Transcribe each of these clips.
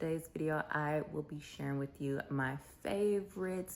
today's video, I will be sharing with you my favorite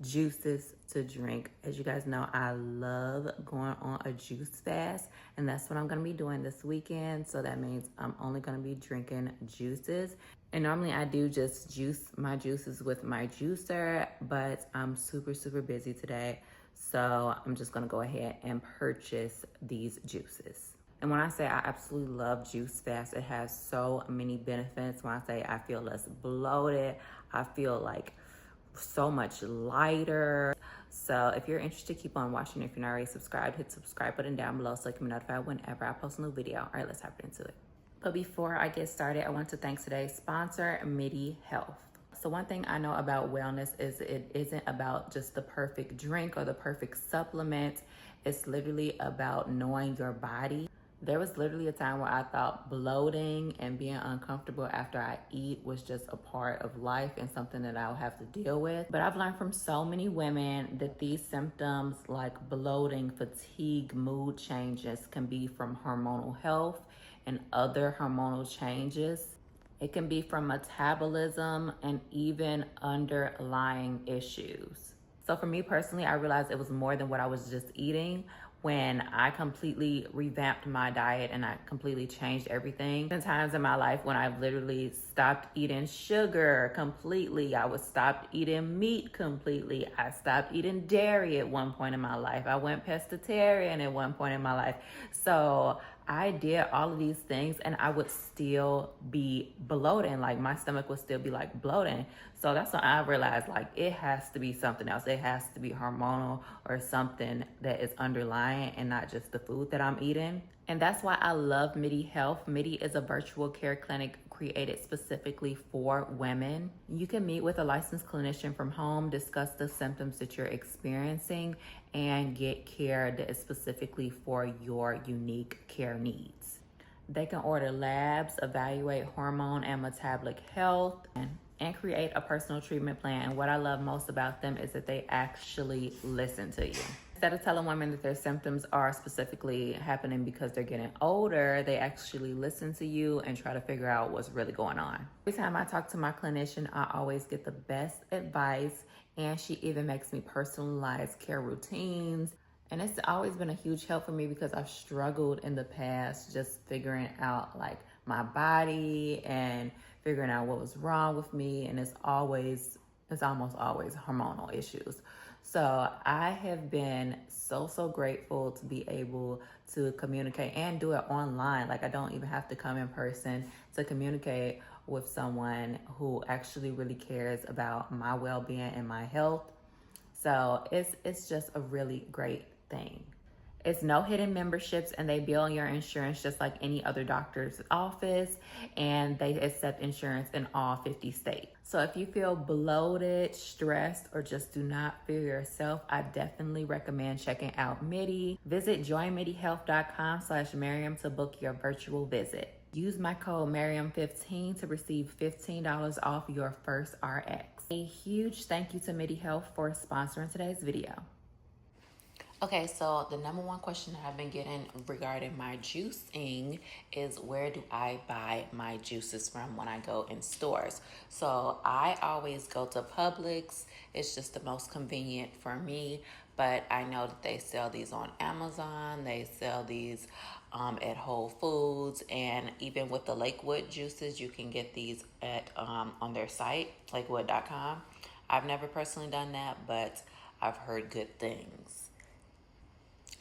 juices to drink. As you guys know, I love going on a juice fast, and that's what I'm gonna be doing this weekend. So that means I'm only gonna be drinking juices. And normally I do just juice my juices with my juicer, but I'm super busy today. So I'm just gonna go ahead and purchase these juices. And when I say I absolutely love juice fast, it has so many benefits. When I say I feel less bloated, I feel like so much lighter. So if you're interested, keep on watching. If you're not already subscribed, hit the subscribe button down below so you can be notified whenever I post a new video. All right, let's hop into it. But before I get started, I want to thank today's sponsor, vidIQ. So one thing I know about wellness is it isn't about just the perfect drink or the perfect supplement. It's literally about knowing your body. There was literally a time where I thought bloating and being uncomfortable after I eat was just a part of life and something that I'll have to deal with. But I've learned from so many women that these symptoms like bloating, fatigue, mood changes can be from hormonal health and other hormonal changes. It can be from metabolism and even underlying issues. So for me personally, I realized it was more than what I was just eating when I completely revamped my diet and I completely changed everything. There have been times in my life when I've literally stopped eating sugar completely. I was stopped eating meat completely. I stopped eating dairy at one point in my life. I went pescatarian at one point in my life. So I did all of these things and I would still be bloating. Like my stomach would still be like bloating. So that's when I realized like it has to be something else. It has to be hormonal or something that is underlying and not just the food that I'm eating. And that's why I love vidIQ. vidIQ is a virtual care clinic created specifically for women. You can meet with a licensed clinician from home, discuss the symptoms that you're experiencing, and get care that is specifically for your unique care needs. They can order labs, evaluate hormone and metabolic health, and create a personal treatment plan. And what I love most about them is that they actually listen to you. Instead of telling women that their symptoms are specifically happening because they're getting older, they actually listen to you and try to figure out what's really going on. Every time I talk to my clinician, I always get the best advice, and she even makes me personalized care routines. And it's always been a huge help for me because I've struggled in the past just figuring out like my body and figuring out what was wrong with me. And it's almost always hormonal issues. So I have been so grateful to be able to communicate and do it online. Like I don't even have to come in person to communicate with someone who actually really cares about my well-being and my health. So it's just a really great thing. It's no hidden memberships, and they bill your insurance just like any other doctor's office, and they accept insurance in all 50 states. So if you feel bloated, stressed, or just do not feel yourself, I definitely recommend checking out vidIQ. Visit joinvidIQ.com/Miriam to book your virtual visit. Use my code Miriam15 to receive $15 off your first RX. A huge thank you to vidIQ for sponsoring today's video. Okay, so the number one question that I've been getting regarding my juicing is where do I buy my juices from when I go in stores? So I always go to Publix. It's just the most convenient for me, but I know that they sell these on Amazon. They sell these at Whole Foods, and even with the Lakewood juices, you can get these at on their site, lakewood.com. I've never personally done that, but I've heard good things.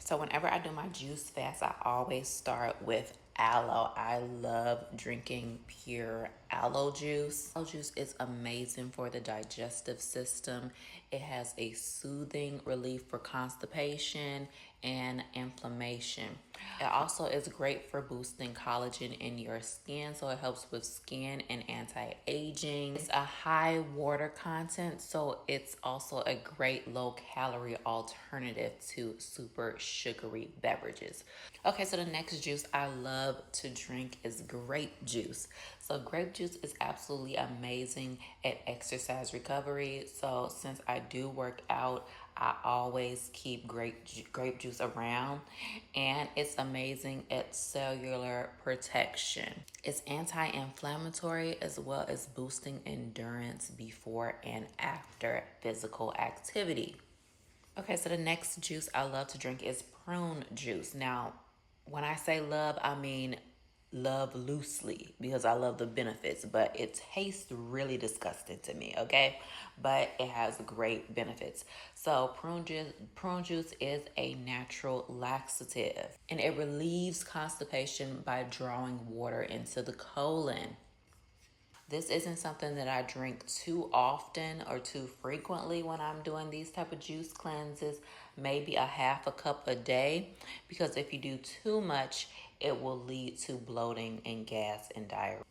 So whenever I do my juice fast, I always start with aloe. I love drinking pure aloe juice. Aloe juice is amazing for the digestive system. It has a soothing relief for constipation and inflammation. It also is great for boosting collagen in your skin, so it helps with skin and anti-aging. It's a high water content, so it's also a great low-calorie alternative to super sugary beverages. Okay, so the next juice I love to drink is grape juice. So So grape juice is absolutely amazing at exercise recovery. So since I do work out, I always keep grape juice around, and it's amazing at cellular protection. It's anti-inflammatory as well as boosting endurance before and after physical activity. Okay, so the next juice I love to drink is prune juice. Now, when I say love, I mean love loosely because I love the benefits, but it tastes really disgusting to me, okay? But it has great benefits. So, prune juice is a natural laxative, and it relieves constipation by drawing water into the colon. This isn't something that I drink too often or too frequently when I'm doing these type of juice cleanses, maybe a half a cup a day, because if you do too much, it will lead to bloating and gas and diarrhea.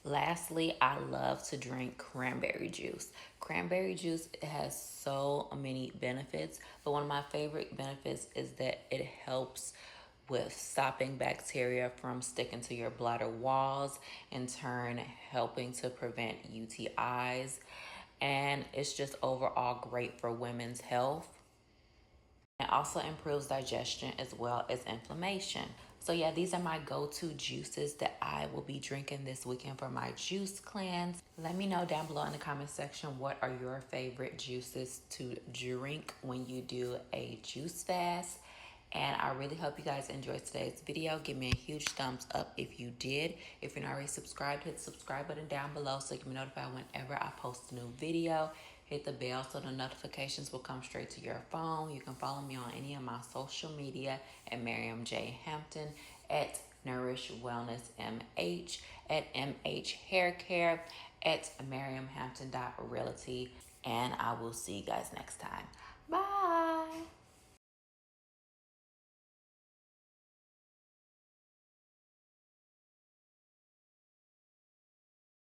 Lastly, I love to drink cranberry juice. Cranberry juice has so many benefits, but one of my favorite benefits is that it helps with stopping bacteria from sticking to your bladder walls, in turn helping to prevent UTIs, and it's just overall great for women's health. It also improves digestion as well as inflammation. So yeah, these are my go-to juices that I will be drinking this weekend for my juice cleanse. Let me know down below in the comment section what are your favorite juices to drink when you do a juice fast. And I really hope you guys enjoyed today's video. Give me a huge thumbs up if you did. If you're not already subscribed, hit the subscribe button down below so you can be notified whenever I post a new video. Hit the bell so the notifications will come straight to your phone. You can follow me on any of my social media at Miriam J. Hampton, at Nourish Wellness MH, at MH Hair Care, at MiriamHampton.realty. And I will see you guys next time. Bye.